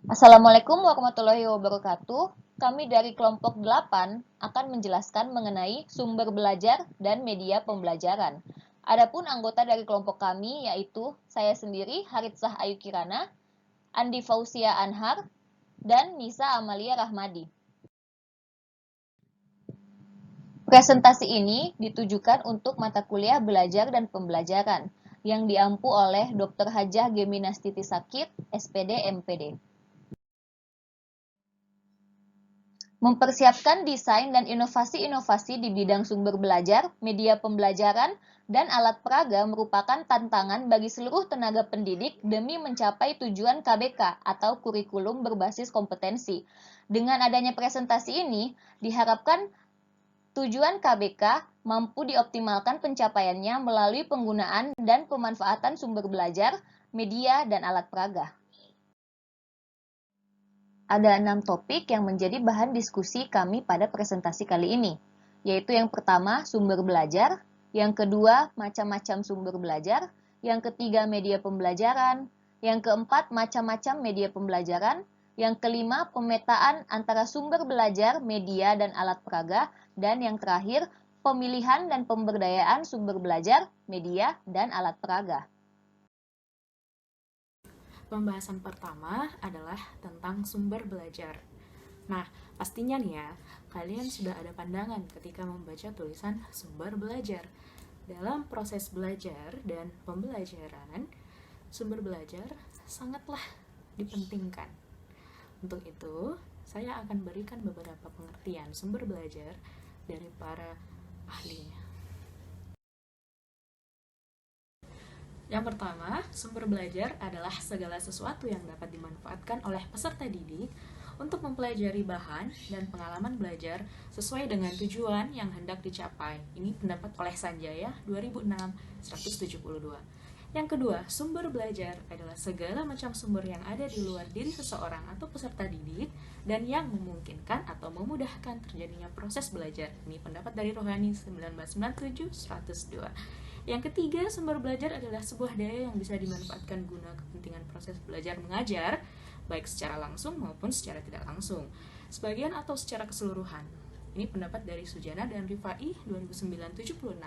Assalamualaikum warahmatullahi wabarakatuh. Kami dari kelompok 8 akan menjelaskan mengenai sumber belajar dan media pembelajaran. Adapun anggota dari kelompok kami yaitu saya sendiri, Haritsah Ayu Kirana, Andi Fauzia Anhar, dan Nisa Amalia Rahmadi. Presentasi ini ditujukan untuk mata kuliah belajar dan pembelajaran yang diampu oleh Dr. Hajah Geminastiti Sakit, SPD MPD. Mempersiapkan desain dan inovasi-inovasi di bidang sumber belajar, media pembelajaran, dan alat peraga merupakan tantangan bagi seluruh tenaga pendidik demi mencapai tujuan KBK atau kurikulum berbasis kompetensi. Dengan adanya presentasi ini, diharapkan tujuan KBK mampu dioptimalkan pencapaiannya melalui penggunaan dan pemanfaatan sumber belajar, media, dan alat peraga. Ada 6 topik yang menjadi bahan diskusi kami pada presentasi kali ini, yaitu yang pertama, sumber belajar, yang kedua, macam-macam sumber belajar, yang ketiga, media pembelajaran, yang keempat, macam-macam media pembelajaran, yang kelima, pemetaan antara sumber belajar, media, dan alat peraga, dan yang terakhir, pemilihan dan pemberdayaan sumber belajar, media, dan alat peraga. Pembahasan pertama adalah tentang sumber belajar. Nah, pastinya nih ya, kalian sudah ada pandangan ketika membaca tulisan sumber belajar. Dalam proses belajar dan pembelajaran, sumber belajar sangatlah dipentingkan. Untuk itu, saya akan berikan beberapa pengertian sumber belajar dari para ahlinya. Yang pertama, sumber belajar adalah segala sesuatu yang dapat dimanfaatkan oleh peserta didik untuk mempelajari bahan dan pengalaman belajar sesuai dengan tujuan yang hendak dicapai. Ini pendapat oleh Sanjaya 2006-172. Yang kedua, sumber belajar adalah segala macam sumber yang ada di luar diri seseorang atau peserta didik dan yang memungkinkan atau memudahkan terjadinya proses belajar. Ini pendapat dari Rohani 1997-102. Yang ketiga, sumber belajar adalah sebuah daya yang bisa dimanfaatkan guna kepentingan proses belajar mengajar, baik secara langsung maupun secara tidak langsung, sebagian atau secara keseluruhan. Ini pendapat dari Sujana dan Rifai 2009-76.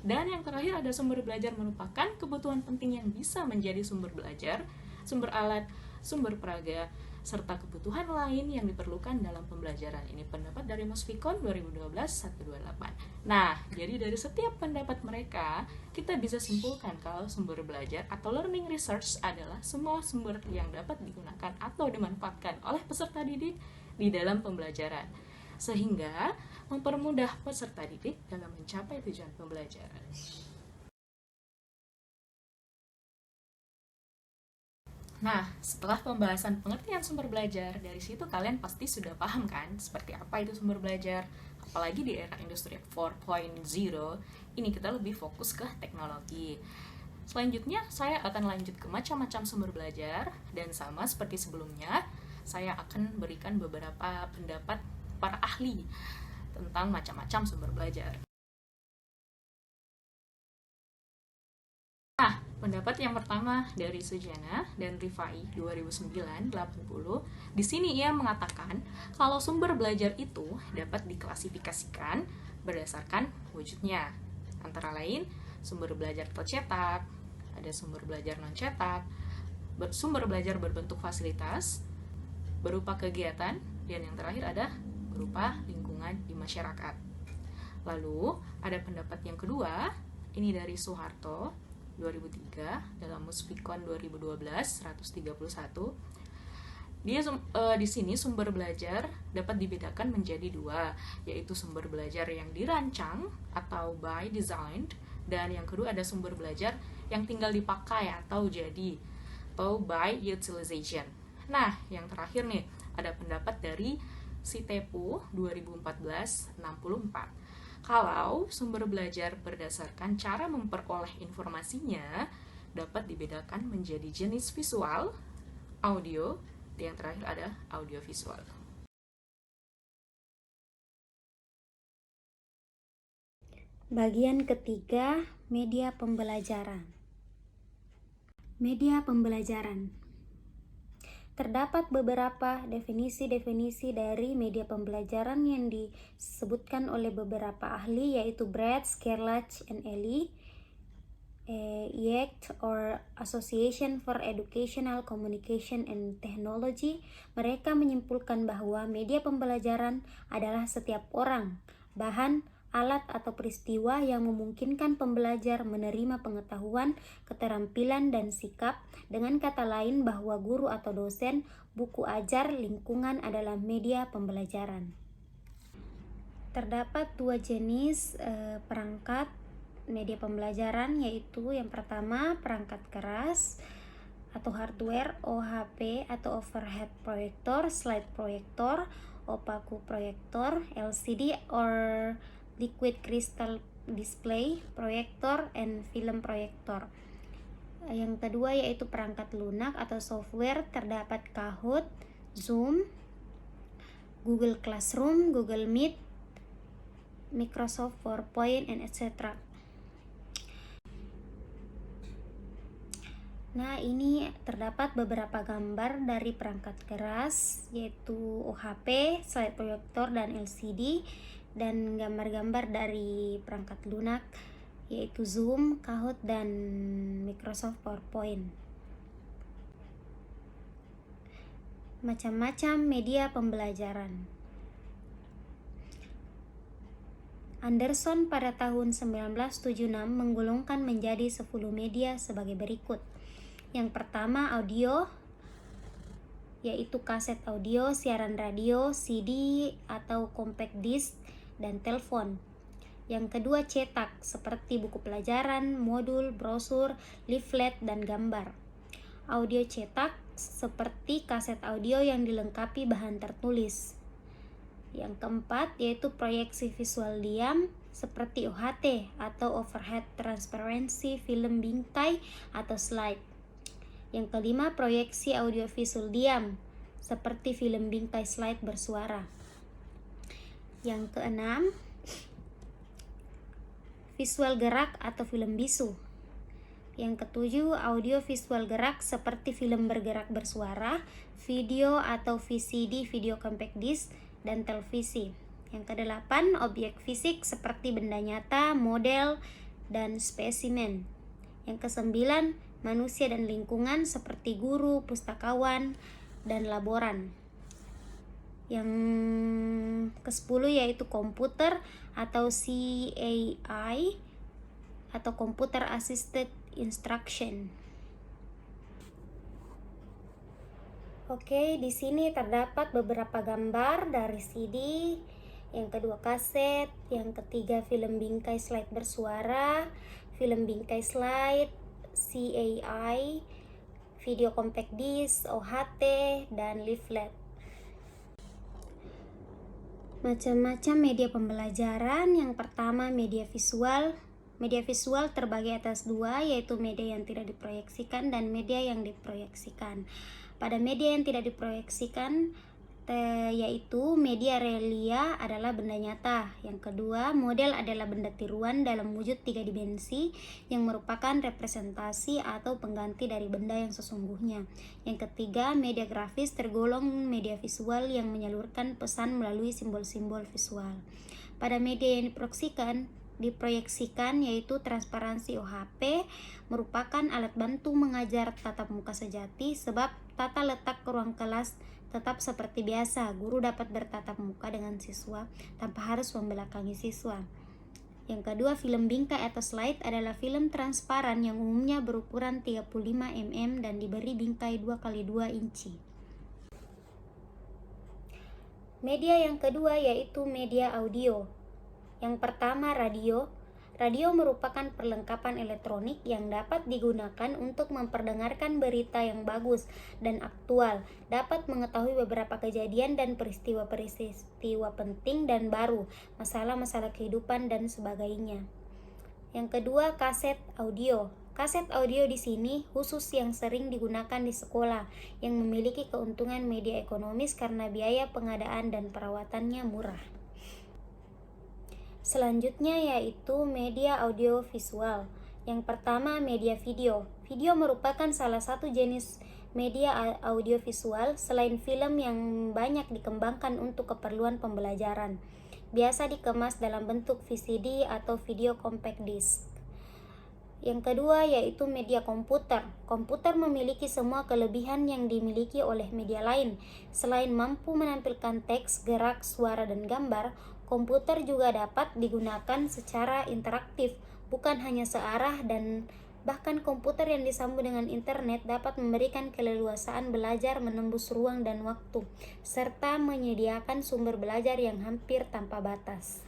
Dan yang terakhir ada sumber belajar merupakan kebutuhan penting yang bisa menjadi sumber belajar, sumber alat, sumber peraga, serta kebutuhan lain yang diperlukan dalam pembelajaran. Ini pendapat dari Musfikon 2012-128. Nah, jadi dari setiap pendapat mereka, kita bisa simpulkan kalau sumber belajar atau learning research adalah semua sumber yang dapat digunakan atau dimanfaatkan oleh peserta didik di dalam pembelajaran, sehingga mempermudah peserta didik dalam mencapai tujuan pembelajaran. Nah, setelah pembahasan pengertian sumber belajar, dari situ kalian pasti sudah paham kan seperti apa itu sumber belajar. Apalagi di era industri 4.0, ini kita lebih fokus ke teknologi. Selanjutnya, saya akan lanjut ke macam-macam sumber belajar, dan sama seperti sebelumnya, saya akan berikan beberapa pendapat para ahli tentang macam-macam sumber belajar. Nah, pendapat yang pertama dari Sujana dan Rifai 2009-80, di sini ia mengatakan kalau sumber belajar itu dapat diklasifikasikan berdasarkan wujudnya. Antara lain, sumber belajar tercetak, ada sumber belajar non-cetak, sumber belajar berbentuk fasilitas, berupa kegiatan, dan yang terakhir ada berupa lingkungan di masyarakat. Lalu, ada pendapat yang kedua, ini dari Soeharto 2003 dalam Musfikon 2012-131. Di sini sumber belajar dapat dibedakan menjadi dua, yaitu sumber belajar yang dirancang atau by design, dan yang kedua ada sumber belajar yang tinggal dipakai atau jadi, atau by utilization. Nah, yang terakhir nih, ada pendapat dari Sitepu 2014-64. Kalau sumber belajar berdasarkan cara memperoleh informasinya dapat dibedakan menjadi jenis visual, audio, dan yang terakhir ada audiovisual. Bagian ketiga, media pembelajaran. Media pembelajaran Terdapat beberapa definisi-definisi dari media pembelajaran yang disebutkan oleh beberapa ahli, yaitu Brett, Skerlach, and Ellie. IECT or Association for Educational Communication and Technology, mereka menyimpulkan bahwa media pembelajaran adalah setiap orang, bahan, alat atau peristiwa yang memungkinkan pembelajar menerima pengetahuan, keterampilan, dan sikap. Dengan kata lain, bahwa guru atau dosen, buku ajar, lingkungan adalah media pembelajaran. Terdapat dua jenis perangkat media pembelajaran, yaitu yang pertama perangkat keras atau hardware, OHP atau overhead projector, slide projector, opaku projector, LCD or liquid crystal display projector, and film projector. Yang kedua yaitu perangkat lunak atau software, terdapat Kahoot, Zoom, Google Classroom, Google Meet, Microsoft PowerPoint, and etc. Nah, ini terdapat beberapa gambar dari perangkat keras, yaitu OHP, slide projector, dan LCD, dan gambar-gambar dari perangkat lunak, yaitu Zoom, Kahoot, dan Microsoft PowerPoint. Macam-macam media pembelajaran. Anderson pada tahun 1976 menggolongkan menjadi 10 media sebagai berikut. Yang pertama audio, yaitu kaset audio, siaran radio, CD atau compact disc, dan telepon. Yang kedua cetak, seperti buku pelajaran, modul, brosur, leaflet, dan gambar. Audio cetak, seperti kaset audio yang dilengkapi bahan tertulis. Yang keempat yaitu proyeksi visual diam, seperti OHT atau overhead transparency film bingkai atau slide. Yang kelima, proyeksi audiovisual diam, seperti film bingkai slide bersuara. Yang keenam, visual gerak atau film bisu. Yang ketujuh, audiovisual gerak seperti film bergerak bersuara, video atau VCD, video compact disc, dan televisi. Yang kedelapan, objek fisik seperti benda nyata, model, dan spesimen. Yang kesembilan, manusia dan lingkungan seperti guru, pustakawan, dan laboran. Yang ke-10 yaitu komputer atau CAI atau Computer Assisted Instruction. Oke, di sini terdapat beberapa gambar dari CD, yang kedua kaset, yang ketiga film bingkai slide bersuara, film bingkai slide, CAI, video compact disc, OHT, dan leaflet. Macam-macam media pembelajaran. Yang pertama media visual. Media visual terbagi atas dua, yaitu media yang tidak diproyeksikan dan media yang diproyeksikan. Pada media yang tidak diproyeksikan, yaitu media realia adalah benda nyata. Yang kedua, model adalah benda tiruan dalam wujud 3 dimensi yang merupakan representasi atau pengganti dari benda yang sesungguhnya. Yang ketiga, media grafis tergolong media visual yang menyalurkan pesan melalui simbol-simbol visual. Pada media yang diproyeksikan yaitu transparansi OHP merupakan alat bantu mengajar tatap muka sejati, sebab tata letak ruang kelas tetap seperti biasa. Guru dapat bertatap muka dengan siswa tanpa harus membelakangi siswa. Yang kedua, film bingkai atau slide adalah film transparan yang umumnya berukuran 35 mm dan diberi bingkai 2x2 inci. Media yang kedua yaitu media audio. Yang pertama, radio. Radio merupakan perlengkapan elektronik yang dapat digunakan untuk memperdengarkan berita yang bagus dan aktual, dapat mengetahui beberapa kejadian dan peristiwa-peristiwa penting dan baru, masalah-masalah kehidupan dan sebagainya. Yang kedua, kaset audio. Kaset audio di sini khusus yang sering digunakan di sekolah, yang memiliki keuntungan media ekonomis karena biaya pengadaan dan perawatannya murah. Selanjutnya yaitu media audio visual. Yang pertama, media video. Video merupakan salah satu jenis Media audiovisual selain film yang banyak dikembangkan untuk keperluan pembelajaran, biasa dikemas dalam bentuk VCD atau video compact disc. Yang kedua yaitu media komputer. Komputer memiliki semua kelebihan yang dimiliki oleh media lain. Selain mampu menampilkan teks, gerak, suara, dan gambar, komputer juga dapat digunakan secara interaktif, bukan hanya searah, dan bahkan komputer yang disambung dengan internet dapat memberikan keleluasaan belajar menembus ruang dan waktu, serta menyediakan sumber belajar yang hampir tanpa batas.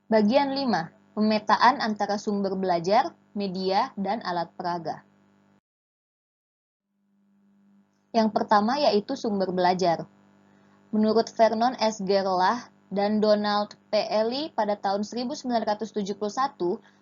Bagian 5. Pemetaan antara sumber belajar, media, dan alat peraga. Yang pertama yaitu sumber belajar. Menurut Vernon S. Gerlach dan Donald P. Ely pada tahun 1971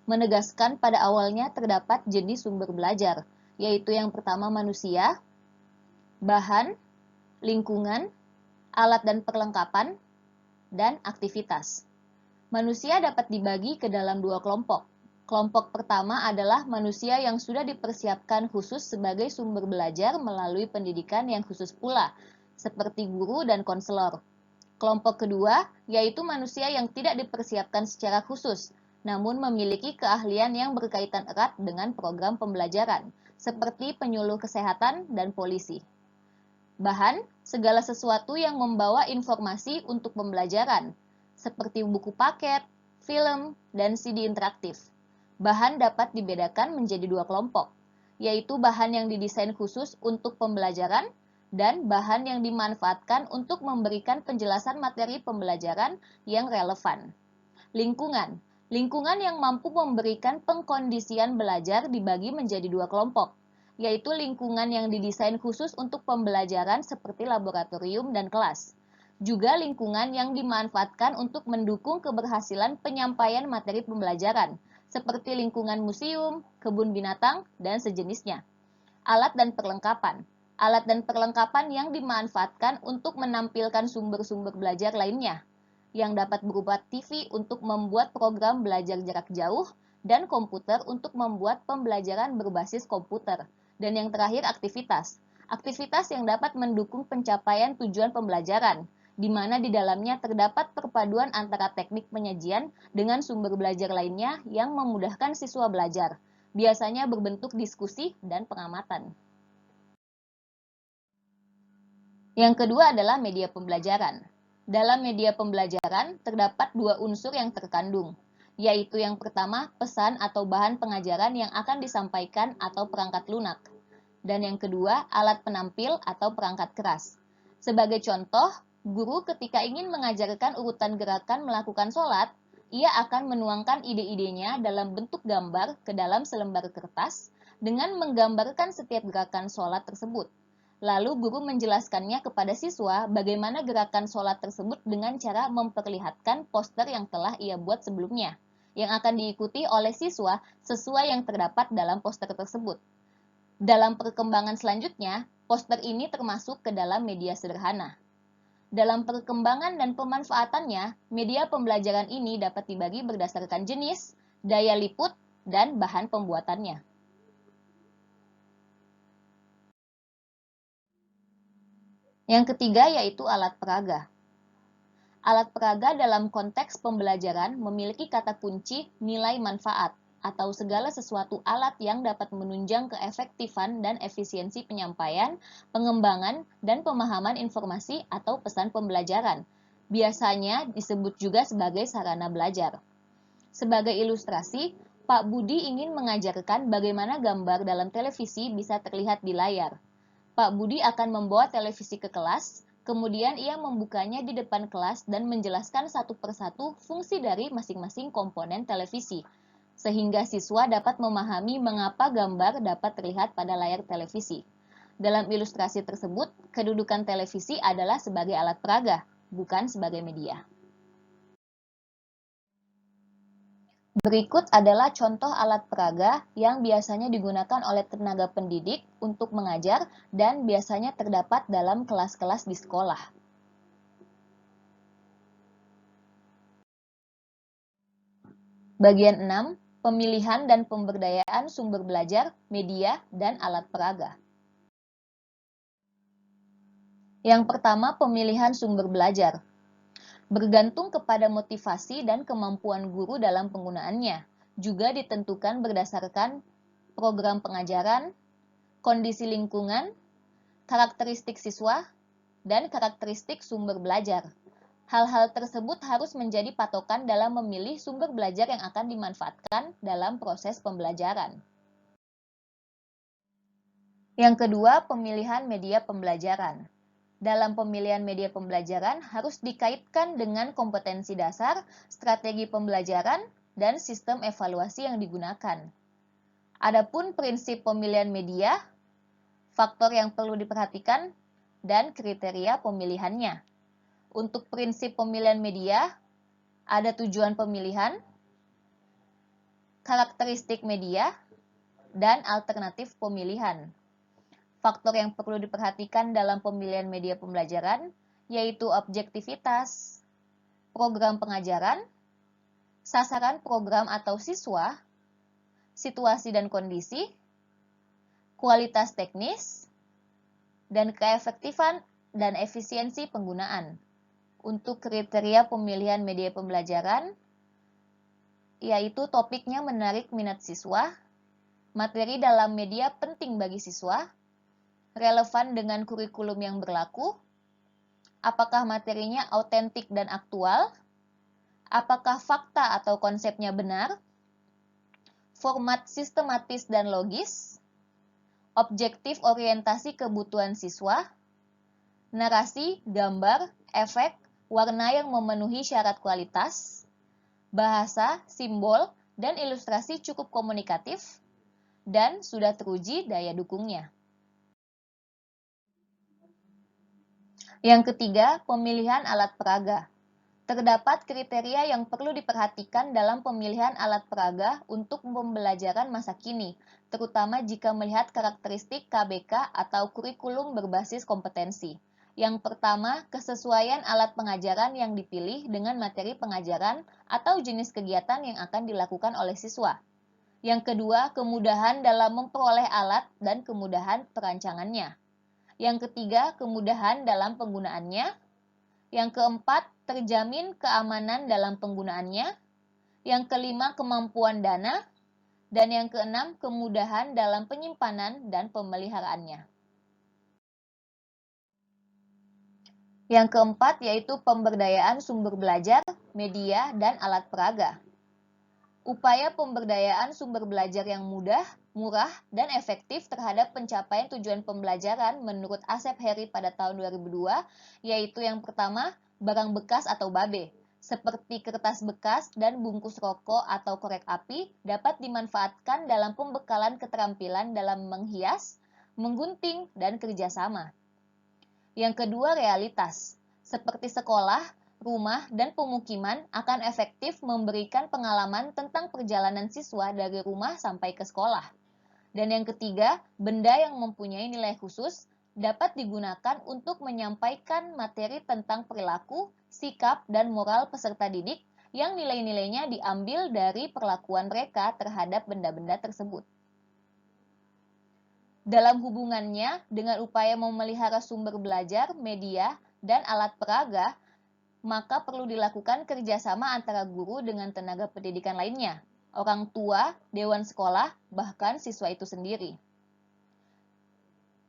menegaskan pada awalnya terdapat jenis sumber belajar, yaitu yang pertama manusia, bahan, lingkungan, alat dan perlengkapan, dan aktivitas. Manusia dapat dibagi ke dalam dua kelompok. Kelompok pertama adalah manusia yang sudah dipersiapkan khusus sebagai sumber belajar melalui pendidikan yang khusus pula, seperti guru dan konselor. Kelompok kedua yaitu manusia yang tidak dipersiapkan secara khusus, namun memiliki keahlian yang berkaitan erat dengan program pembelajaran, seperti penyuluh kesehatan dan polisi. Bahan, segala sesuatu yang membawa informasi untuk pembelajaran, seperti buku paket, film, dan CD interaktif. Bahan dapat dibedakan menjadi dua kelompok, yaitu bahan yang didesain khusus untuk pembelajaran dan bahan yang dimanfaatkan untuk memberikan penjelasan materi pembelajaran yang relevan. Lingkungan. Lingkungan yang mampu memberikan pengkondisian belajar dibagi menjadi dua kelompok, yaitu lingkungan yang didesain khusus untuk pembelajaran seperti laboratorium dan kelas. Juga lingkungan yang dimanfaatkan untuk mendukung keberhasilan penyampaian materi pembelajaran, seperti lingkungan museum, kebun binatang, dan sejenisnya. Alat dan perlengkapan. Alat dan perlengkapan yang dimanfaatkan untuk menampilkan sumber-sumber belajar lainnya, yang dapat berupa TV untuk membuat program belajar jarak jauh, dan komputer untuk membuat pembelajaran berbasis komputer. Dan yang terakhir, aktivitas. Aktivitas yang dapat mendukung pencapaian tujuan pembelajaran, di mana di dalamnya terdapat perpaduan antara teknik penyajian dengan sumber belajar lainnya yang memudahkan siswa belajar, biasanya berbentuk diskusi dan pengamatan. Yang kedua adalah media pembelajaran. Dalam media pembelajaran terdapat dua unsur yang terkandung, yaitu yang pertama pesan atau bahan pengajaran yang akan disampaikan atau perangkat lunak, dan yang kedua alat penampil atau perangkat keras. Sebagai contoh, guru ketika ingin mengajarkan urutan gerakan melakukan sholat, ia akan menuangkan ide-idenya dalam bentuk gambar ke dalam selembar kertas dengan menggambarkan setiap gerakan sholat tersebut. Lalu guru menjelaskannya kepada siswa bagaimana gerakan sholat tersebut dengan cara memperlihatkan poster yang telah ia buat sebelumnya, yang akan diikuti oleh siswa sesuai yang terdapat dalam poster tersebut. Dalam perkembangan selanjutnya, poster ini termasuk ke dalam media sederhana. Dalam perkembangan dan pemanfaatannya, media pembelajaran ini dapat dibagi berdasarkan jenis, daya liput, dan bahan pembuatannya. Yang ketiga yaitu alat peraga. Alat peraga dalam konteks pembelajaran memiliki kata kunci nilai manfaat atau segala sesuatu alat yang dapat menunjang keefektifan dan efisiensi penyampaian, pengembangan, dan pemahaman informasi atau pesan pembelajaran. Biasanya disebut juga sebagai sarana belajar. Sebagai ilustrasi, Pak Budi ingin mengajarkan bagaimana gambar dalam televisi bisa terlihat di layar. Pak Budi akan membawa televisi ke kelas, kemudian ia membukanya di depan kelas dan menjelaskan satu persatu fungsi dari masing-masing komponen televisi, sehingga siswa dapat memahami mengapa gambar dapat terlihat pada layar televisi. Dalam ilustrasi tersebut, kedudukan televisi adalah sebagai alat peraga, bukan sebagai media. Berikut adalah contoh alat peraga yang biasanya digunakan oleh tenaga pendidik untuk mengajar dan biasanya terdapat dalam kelas-kelas di sekolah. Bagian 6. pemilihan dan pemberdayaan sumber belajar, media, dan alat peraga. Yang pertama, pemilihan sumber belajar. Bergantung kepada motivasi dan kemampuan guru dalam penggunaannya, juga ditentukan berdasarkan program pengajaran, kondisi lingkungan, karakteristik siswa, dan karakteristik sumber belajar. Hal-hal tersebut harus menjadi patokan dalam memilih sumber belajar yang akan dimanfaatkan dalam proses pembelajaran. Yang kedua, pemilihan media pembelajaran. Dalam pemilihan media pembelajaran harus dikaitkan dengan kompetensi dasar, strategi pembelajaran, dan sistem evaluasi yang digunakan. Adapun prinsip pemilihan media, faktor yang perlu diperhatikan, dan kriteria pemilihannya. Untuk prinsip pemilihan media, ada tujuan pemilihan, karakteristik media, dan alternatif pemilihan. Faktor yang perlu diperhatikan dalam pemilihan media pembelajaran yaitu objektivitas, program pengajaran, sasaran program atau siswa, situasi dan kondisi, kualitas teknis, dan keefektifan dan efisiensi penggunaan. Untuk kriteria pemilihan media pembelajaran, yaitu topiknya menarik minat siswa, materi dalam media penting bagi siswa, relevan dengan kurikulum yang berlaku, apakah materinya autentik dan aktual, apakah fakta atau konsepnya benar, format sistematis dan logis, objektif orientasi kebutuhan siswa, narasi, gambar, efek, warna yang memenuhi syarat kualitas, bahasa, simbol, dan ilustrasi cukup komunikatif, dan sudah teruji daya dukungnya. Yang ketiga, pemilihan alat peraga. Terdapat kriteria yang perlu diperhatikan dalam pemilihan alat peraga untuk pembelajaran masa kini, terutama jika melihat karakteristik KBK atau kurikulum berbasis kompetensi. Yang pertama, kesesuaian alat pengajaran yang dipilih dengan materi pengajaran atau jenis kegiatan yang akan dilakukan oleh siswa. Yang kedua, kemudahan dalam memperoleh alat dan kemudahan perancangannya. Yang ketiga, kemudahan dalam penggunaannya. Yang keempat, terjamin keamanan dalam penggunaannya. Yang kelima, kemampuan dana. Dan yang keenam, kemudahan dalam penyimpanan dan pemeliharaannya. Yang keempat yaitu pemberdayaan sumber belajar, media, dan alat peraga. Upaya pemberdayaan sumber belajar yang mudah, murah, dan efektif terhadap pencapaian tujuan pembelajaran menurut Asep Heri pada tahun 2002, yaitu yang pertama, barang bekas atau babe, seperti kertas bekas dan bungkus rokok atau korek api dapat dimanfaatkan dalam pembekalan keterampilan dalam menghias, menggunting, dan kerjasama. Yang kedua, realitas, seperti sekolah, rumah, dan pemukiman akan efektif memberikan pengalaman tentang perjalanan siswa dari rumah sampai ke sekolah. Dan yang ketiga, benda yang mempunyai nilai khusus dapat digunakan untuk menyampaikan materi tentang perilaku, sikap, dan moral peserta didik yang nilai-nilainya diambil dari perlakuan mereka terhadap benda-benda tersebut. Dalam hubungannya dengan upaya memelihara sumber belajar, media, dan alat peraga, maka perlu dilakukan kerjasama antara guru dengan tenaga pendidikan lainnya, orang tua, dewan sekolah, bahkan siswa itu sendiri.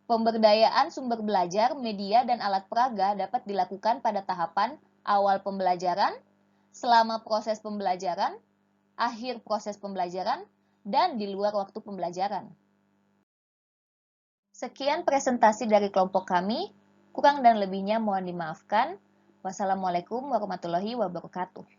Pemberdayaan sumber belajar, media, dan alat peraga dapat dilakukan pada tahapan awal pembelajaran, selama proses pembelajaran, akhir proses pembelajaran, dan di luar waktu pembelajaran. Sekian presentasi dari kelompok kami, kurang dan lebihnya mohon dimaafkan. Wassalamualaikum warahmatullahi wabarakatuh.